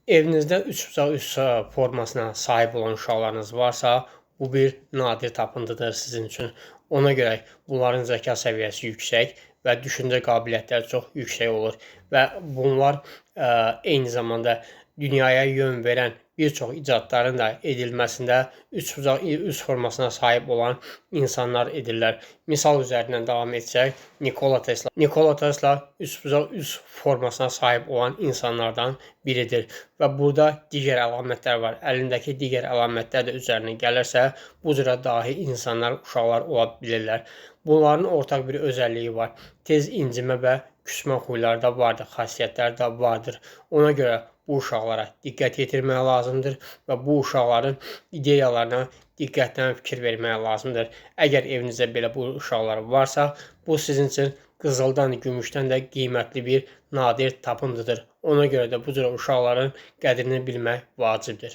Evinizdə 3+3 formasına sahib olan uşaqlarınız varsa, bu bir nadir tapıntıdır sizin üçün. Ona görə bunların zəka səviyyəsi yüksək və düşüncə qabiliyyətləri çox yüksək olur və bunlar eyni zamanda dünyaya yön verən bir çox icadların da edilməsində 3+3 formasına sahib olan insanlar edirlər. Misal üzərindən davam etsək, Nikola Tesla. Nikola Tesla 3+3 formasına sahib olan insanlardan biridir və burada digər əlamətlər var. Əlindəki digər əlamətlər də üzərinə gəlirsə, bu cürə dahi insanlar, uşaqlar ola bilirlər. Bunların ortaq bir özəlliyi var. Tez incimə və küsmə huyları da vardır, xasiyyətləri də vardır. Ona görə bu uşaqlara diqqət yetirmək lazımdır və bu uşaqların ideyalarına diqqətlə fikir vermək lazımdır. Əgər evinizdə belə bu uşaqlar varsa, bu sizin üçün qızıldan, gümüşdən də qiymətli bir nadir tapıntıdır. Ona görə də bu cür uşaqların qədrini bilmək vacibdir.